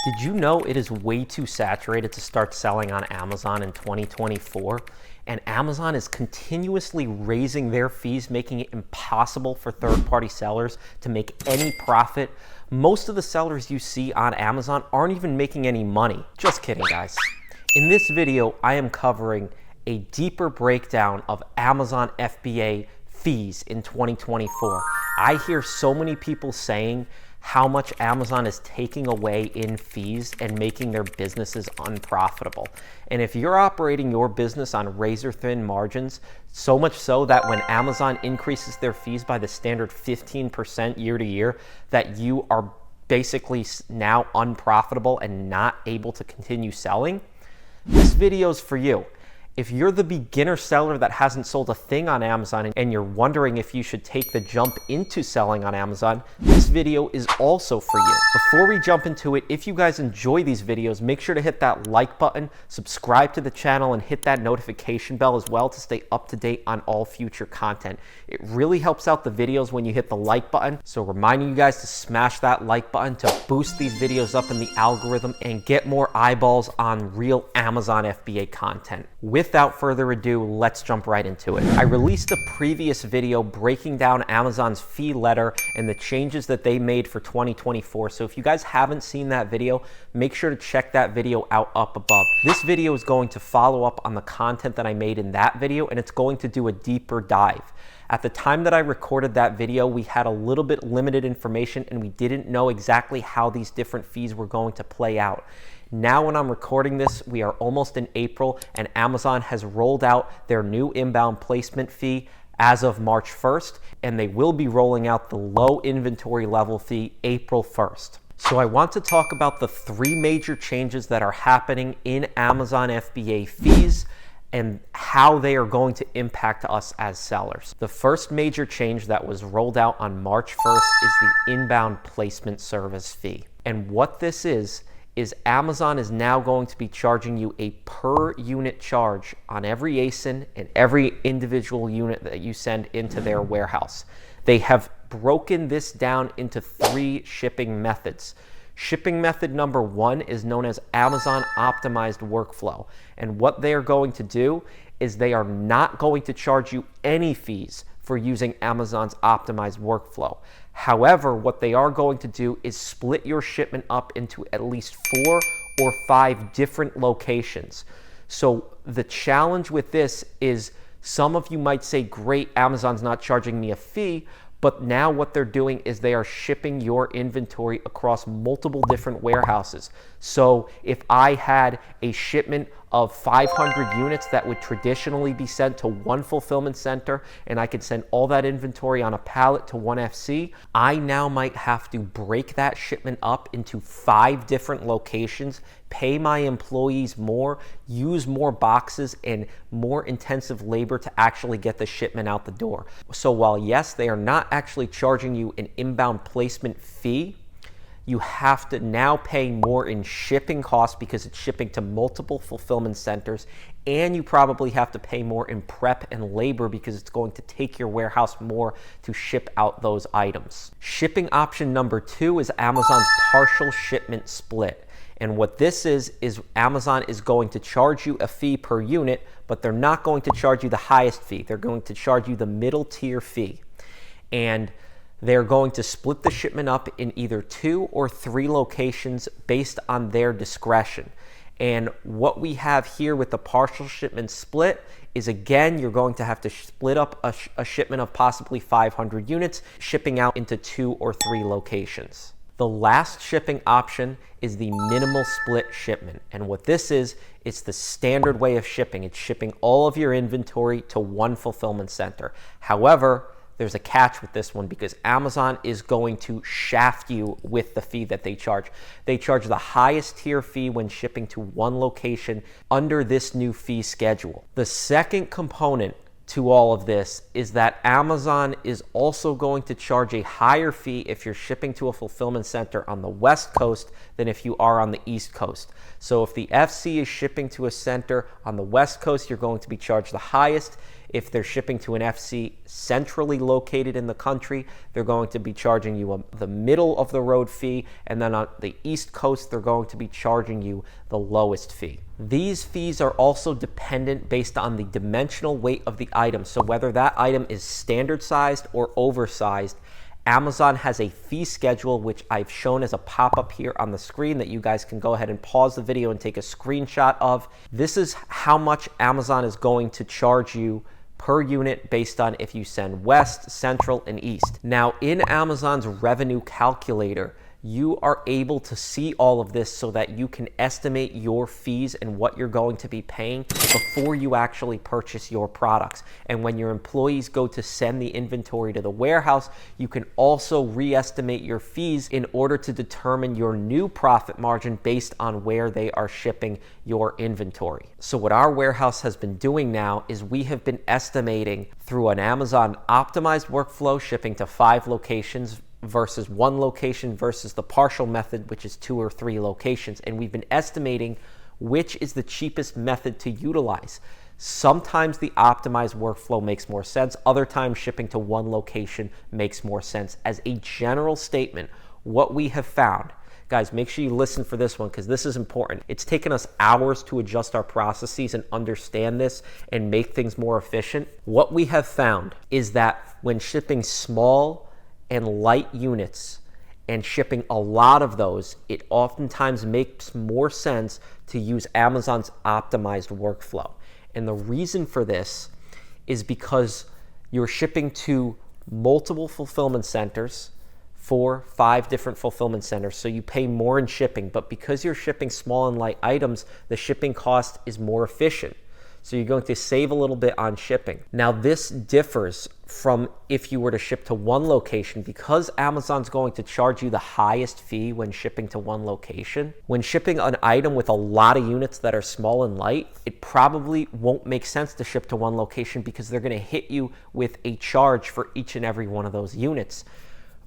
Did you know it is way too saturated to start selling on Amazon in 2024? And Amazon is continuously raising their fees, making it impossible for third-party sellers to make any profit. Most of the sellers you see on Amazon aren't even making any money. Just kidding, guys. In this video, I am covering a deeper breakdown of Amazon FBA fees in 2024. I hear so many people saying how much Amazon is taking away in fees and making their businesses unprofitable. And if you're operating your business on razor-thin margins, so much so that when Amazon increases their fees by the standard 15% year to year, that you are basically now unprofitable and not able to continue selling, this video is for you. If you're the beginner seller that hasn't sold a thing on Amazon and you're wondering if you should take the jump into selling on Amazon, this video is also for you. Before we jump into it, if you guys enjoy these videos, make sure to hit that like button, subscribe to the channel, and hit that notification bell as well to stay up to date on all future content. It really helps out the videos when you hit the like button. So reminding you guys to smash that like button to boost these videos up in the algorithm and get more eyeballs on real Amazon FBA content. Without further ado, let's jump right into it. I released a previous video breaking down Amazon's fee letter and the changes that they made for 2024. So if you guys haven't seen that video, make sure to check that video out up above. This video is going to follow up on the content that I made in that video, and it's going to do a deeper dive. At the time that I recorded that video, we had a little bit limited information and we didn't know exactly how these different fees were going to play out. Now when I'm recording this, we are almost in April and Amazon has rolled out their new inbound placement fee as of March 1st, and they will be rolling out the low inventory level fee April 1st. So I want to talk about the three major changes that are happening in Amazon FBA fees and how they are going to impact us as sellers. The first major change that was rolled out on March 1st is the inbound placement service fee. And what this is Amazon is now going to be charging you a per unit charge on every ASIN and every individual unit that you send into their warehouse. They have broken this down into three shipping methods. Shipping method number one is known as Amazon Optimized Workflow. And what they are going to do is they are not going to charge you any fees for using Amazon's Optimized Workflow. However, what they are going to do is split your shipment up into at least 4 or 5 different locations. So the challenge with this is some of you might say, great, Amazon's not charging me a fee, but now what they're doing is they are shipping your inventory across multiple different warehouses. So if I had a shipment of 500 units that would traditionally be sent to one fulfillment center, and I could send all that inventory on a pallet to one FC, I now might have to break that shipment up into 5 different locations, pay my employees more, use more boxes and more intensive labor to actually get the shipment out the door. So while yes, they are not actually charging you an inbound placement fee, you have to now pay more in shipping costs because it's shipping to multiple fulfillment centers, and you probably have to pay more in prep and labor because it's going to take your warehouse more to ship out those items. Shipping option number 2 is Amazon's partial shipment split. And what this is Amazon is going to charge you a fee per unit, but they're not going to charge you the highest fee. They're going to charge you the middle tier fee. And they're going to split the shipment up in either 2 or 3 locations based on their discretion. And what we have here with the partial shipment split is, again, you're going to have to split up a shipment of possibly 500 units, shipping out into 2 or 3 locations. The last shipping option is the minimal split shipment. And what this is, it's the standard way of shipping. It's shipping all of your inventory to one fulfillment center. However, there's a catch with this one because Amazon is going to shaft you with the fee that they charge. They charge the highest tier fee when shipping to one location under this new fee schedule. The second component to all of this is that Amazon is also going to charge a higher fee if you're shipping to a fulfillment center on the West Coast than if you are on the East Coast. So if the FC is shipping to a center on the West Coast, you're going to be charged the highest. If they're shipping to an FC centrally located in the country, they're going to be charging you the middle of the road fee, and then on the East Coast, they're going to be charging you the lowest fee. These fees are also dependent based on the dimensional weight of the item. So whether that item is standard sized or oversized, Amazon has a fee schedule, which I've shown as a pop-up here on the screen that you guys can go ahead and pause the video and take a screenshot of. This is how much Amazon is going to charge you per unit based on if you send West, Central, and East. Now, in Amazon's revenue calculator, you are able to see all of this so that you can estimate your fees and what you're going to be paying before you actually purchase your products. And when your employees go to send the inventory to the warehouse, you can also re-estimate your fees in order to determine your new profit margin based on where they are shipping your inventory. So what our warehouse has been doing now is we have been estimating through an Amazon optimized workflow, shipping to 5 locations versus 1 location versus the partial method, which is 2 or 3 locations. And we've been estimating which is the cheapest method to utilize. Sometimes the optimized workflow makes more sense. Other times shipping to 1 location makes more sense. As a general statement, what we have found, guys, make sure you listen for this one because this is important. It's taken us hours to adjust our processes and understand this and make things more efficient. What we have found is that when shipping small and light units and shipping a lot of those, it oftentimes makes more sense to use Amazon's optimized workflow. And the reason for this is because you're shipping to multiple fulfillment centers, 4, 5 different fulfillment centers, so you pay more in shipping, but because you're shipping small and light items, the shipping cost is more efficient. So you're going to save a little bit on shipping. Now this differs from if you were to ship to 1 location because Amazon's going to charge you the highest fee when shipping to 1 location. When shipping an item with a lot of units that are small and light, it probably won't make sense to ship to 1 location because they're going to hit you with a charge for each and every one of those units.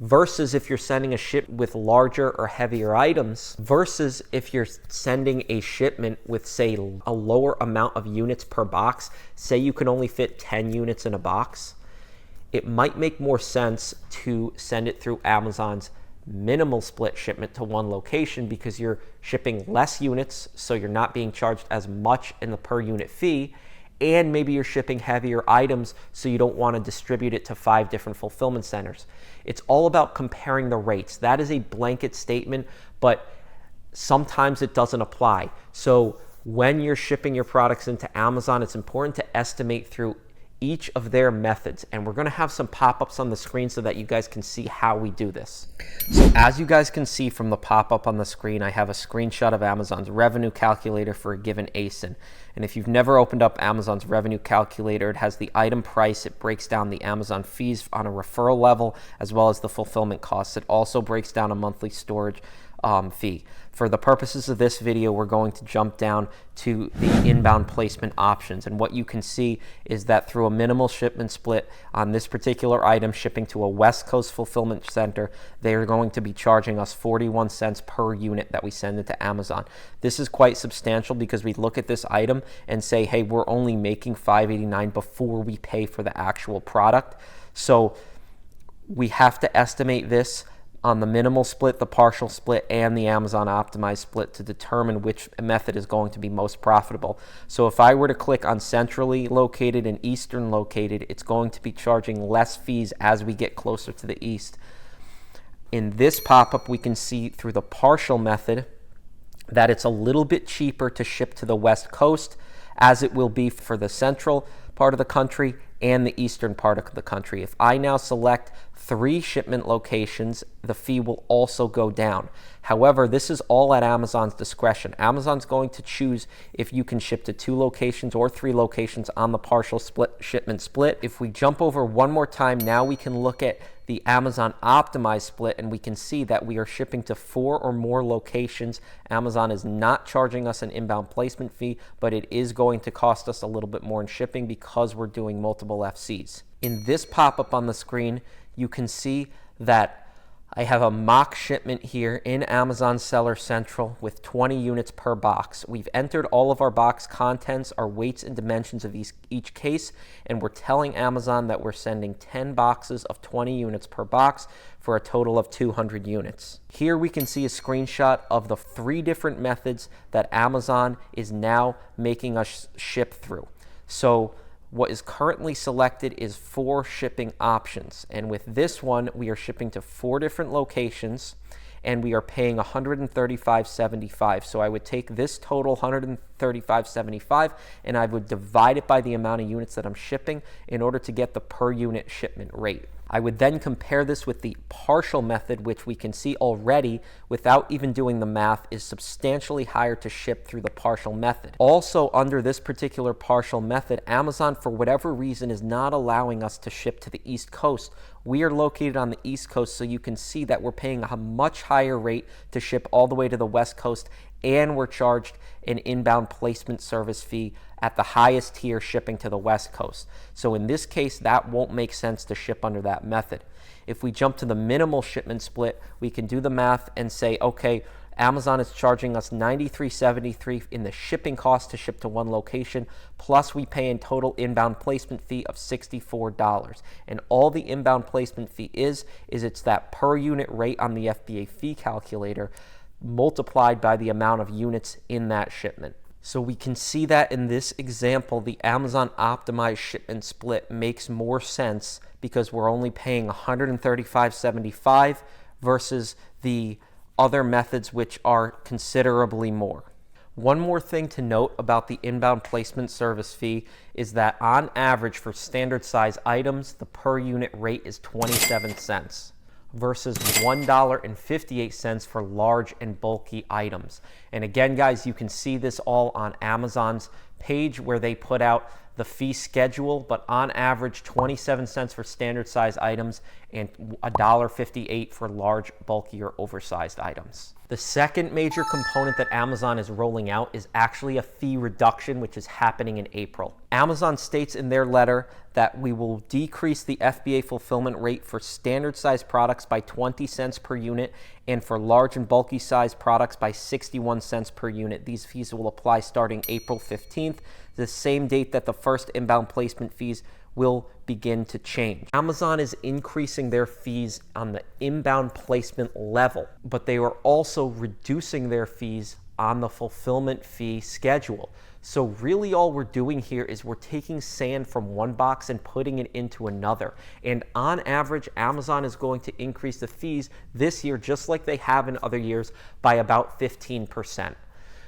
Versus if you're sending a ship with larger or heavier items, versus if you're sending a shipment with, say, a lower amount of units per box, say you can only fit 10 units in a box, it might make more sense to send it through Amazon's minimal split shipment to 1 location because you're shipping less units, so you're not being charged as much in the per unit fee, and maybe you're shipping heavier items, so you don't want to distribute it to 5 different fulfillment centers. It's all about comparing the rates. That is a blanket statement, but sometimes it doesn't apply. So when you're shipping your products into Amazon, it's important to estimate through each of their methods. And we're going to have some pop-ups on the screen so that you guys can see how we do this. So as you guys can see from the pop-up on the screen, I have a screenshot of Amazon's revenue calculator for a given ASIN. And if you've never opened up Amazon's revenue calculator, it has the item price. It breaks down the Amazon fees on a referral level, as well as the fulfillment costs. It also breaks down a monthly storage fee. For the purposes of this video, we're going to jump down to the inbound placement options. And what you can see is that through a minimal shipment split on this particular item shipping to a West Coast fulfillment center, they are going to be charging us 41 cents per unit that we send it to Amazon. This is quite substantial because we look at this item and say, hey, we're only making $5.89 before we pay for the actual product. So we have to estimate this on the minimal split, the partial split, and the Amazon optimized split to determine which method is going to be most profitable. So if I were to click on centrally located and eastern located, it's going to be charging less fees as we get closer to the east. In this pop-up, we can see through the partial method that it's a little bit cheaper to ship to the West Coast, as it will be for the central part of the country and the eastern part of the country. If I now select 3 shipment locations, the fee will also go down. However, this is all at Amazon's discretion. Amazon's going to choose if you can ship to 2 locations or 3 locations on the partial shipment split. If we jump over one more time, now we can look at the Amazon optimized split, and we can see that we are shipping to 4 or more locations. Amazon is not charging us an inbound placement fee, but it is going to cost us a little bit more in shipping because we're doing multiple FCs. In this pop-up on the screen, you can see that I have a mock shipment here in Amazon Seller Central with 20 units per box. We've entered all of our box contents, our weights and dimensions of each case, and we're telling Amazon that we're sending 10 boxes of 20 units per box for a total of 200 units. Here we can see a screenshot of the 3 different methods that Amazon is now making us ship through. So what is currently selected is 4 shipping options. And with this one, we are shipping to 4 different locations and we are paying $135.75. So I would take this total $135.75 and I would divide it by the amount of units that I'm shipping in order to get the per unit shipment rate. I would then compare this with the partial method, which we can see already without even doing the math is substantially higher to ship through the partial method. Also, under this particular partial method, Amazon, for whatever reason, is not allowing us to ship to the East Coast. We are located on the East Coast, so you can see that we're paying a much higher rate to ship all the way to the West Coast, and we're charged an inbound placement service fee at the highest tier shipping to the West Coast. So in this case, that won't make sense to ship under that method. If we jump to the minimal shipment split, we can do the math and say, okay, Amazon is charging us $93.73 in the shipping cost to ship to one location, plus we pay in total inbound placement fee of $64. And all the inbound placement fee is it's that per unit rate on the FBA fee calculator multiplied by the amount of units in that shipment. So we can see that in this example, the Amazon optimized shipment split makes more sense because we're only paying $135.75 versus the other methods, which are considerably more. One more thing to note about the inbound placement service fee is that on average for standard size items, the per unit rate is 27 cents. Versus $1.58 for large and bulky items. And again, guys, you can see this all on Amazon's page where they put out the fee schedule, but on average 27 cents for standard size items and $1.58 for large, bulky, or oversized items. The second major component that Amazon is rolling out is actually a fee reduction, which is happening in April. Amazon states in their letter that we will decrease the FBA fulfillment rate for standard size products by 20 cents per unit and for large and bulky size products by 61 cents per unit. These fees will apply starting April 15th, the same date that the first inbound placement fees will begin to change. Amazon is increasing their fees on the inbound placement level, but they are also reducing their fees on the fulfillment fee schedule. So really all we're doing here is we're taking sand from one box and putting it into another. And on average, Amazon is going to increase the fees this year, just like they have in other years, by about 15%.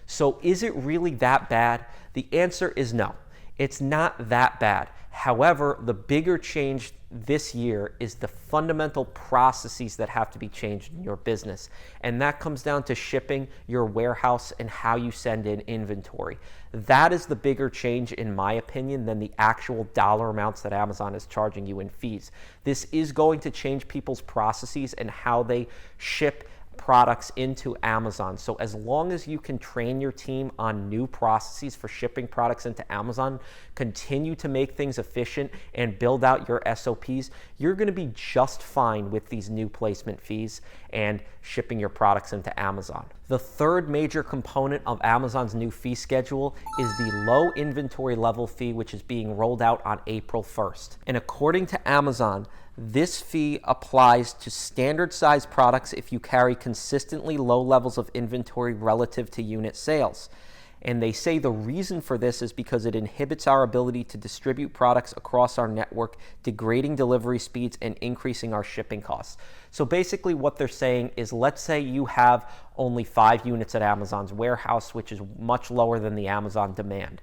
So is it really that bad? The answer is no. It's not that bad. However, the bigger change this year is the fundamental processes that have to be changed in your business. And that comes down to shipping, your warehouse, and how you send in inventory. That is the bigger change, in my opinion, than the actual dollar amounts that Amazon is charging you in fees. This is going to change people's processes and how they ship products into Amazon. So as long as you can train your team on new processes for shipping products into Amazon, continue to make things efficient and build out your SOPs, you're going to be just fine with these new placement fees and shipping your products into Amazon. The third major component of Amazon's new fee schedule is the low inventory level fee, which is being rolled out on April 1st. And according to Amazon, this fee applies to standard size products if you carry consistently low levels of inventory relative to unit sales. And they say the reason for this is because it inhibits our ability to distribute products across our network, degrading delivery speeds and increasing our shipping costs. So basically what they're saying is, let's say you have only 5 units at Amazon's warehouse, which is much lower than the Amazon demand.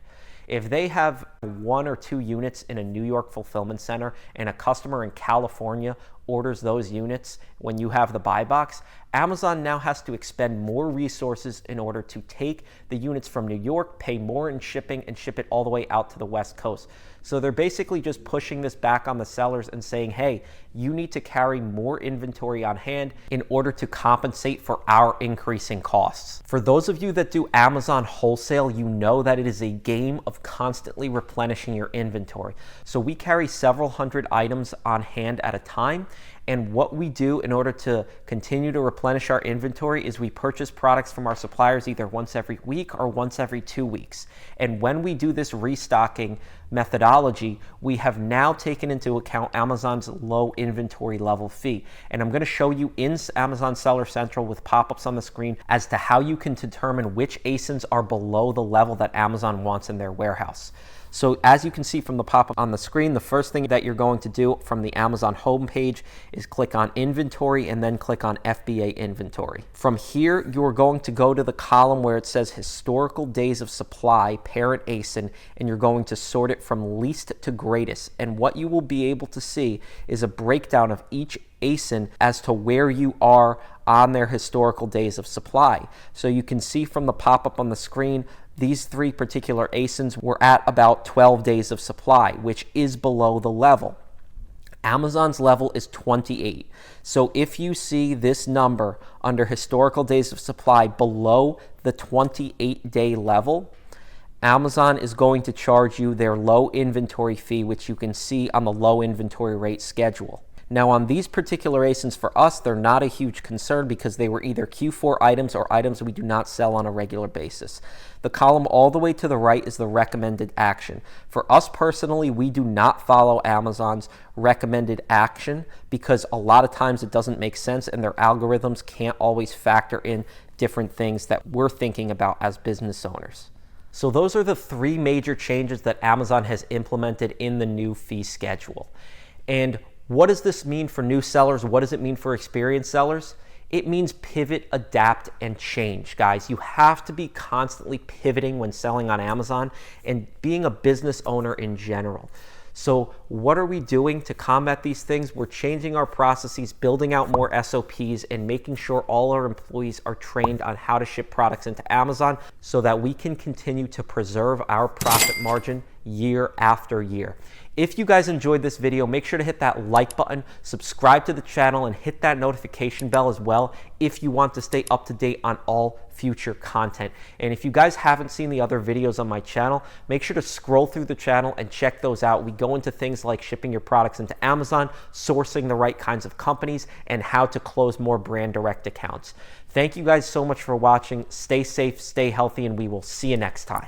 If they have 1 or 2 units in a New York fulfillment center and a customer in California orders those units when you have the buy box, Amazon now has to expend more resources in order to take the units from New York, pay more in shipping, and ship it all the way out to the West Coast. So they're basically just pushing this back on the sellers and saying, hey, you need to carry more inventory on hand in order to compensate for our increasing costs. For those of you that do Amazon wholesale, you know that it is a game of constantly replenishing your inventory. So we carry several hundred items on hand at a time, And what we do in order to continue to replenish our inventory is we purchase products from our suppliers either once every week or once every 2 weeks. And when we do this restocking methodology, we have now taken into account Amazon's low inventory level fee. And I'm going to show you in Amazon Seller Central with pop-ups on the screen as to how you can determine which ASINs are below the level that Amazon wants in their warehouse. So as you can see from the pop-up on the screen, the first thing that you're going to do from the Amazon homepage is click on inventory and then click on FBA inventory. From here, you're going to go to the column where it says historical days of supply, parent ASIN, and you're going to sort it from least to greatest. And what you will be able to see is a breakdown of each ASIN as to where you are on their historical days of supply. So you can see from the pop-up on the screen, these 3 particular ASINs were at about 12 days of supply, which is below the level. Amazon's level is 28. So if you see this number under historical days of supply below the 28-day level, Amazon is going to charge you their low inventory fee, which you can see on the low inventory rate schedule. Now on these particular ASINs for us, they're not a huge concern because they were either Q4 items or items we do not sell on a regular basis. The column all the way to the right is the recommended action. For us personally, we do not follow Amazon's recommended action because a lot of times it doesn't make sense and their algorithms can't always factor in different things that we're thinking about as business owners. So those are the 3 major changes that Amazon has implemented in the new fee schedule. And what does this mean for new sellers? What does it mean for experienced sellers? It means pivot, adapt, and change, guys. You have to be constantly pivoting when selling on Amazon and being a business owner in general. So what are we doing to combat these things? We're changing our processes, building out more SOPs, and making sure all our employees are trained on how to ship products into Amazon so that we can continue to preserve our profit margin year after year. If you guys enjoyed this video, make sure to hit that like button, subscribe to the channel, and hit that notification bell as well if you want to stay up to date on all future content. And if you guys haven't seen the other videos on my channel, make sure to scroll through the channel and check those out. We go into things like shipping your products into Amazon, sourcing the right kinds of companies, and how to close more brand direct accounts. Thank you guys so much for watching. Stay safe, stay healthy, and we will see you next time.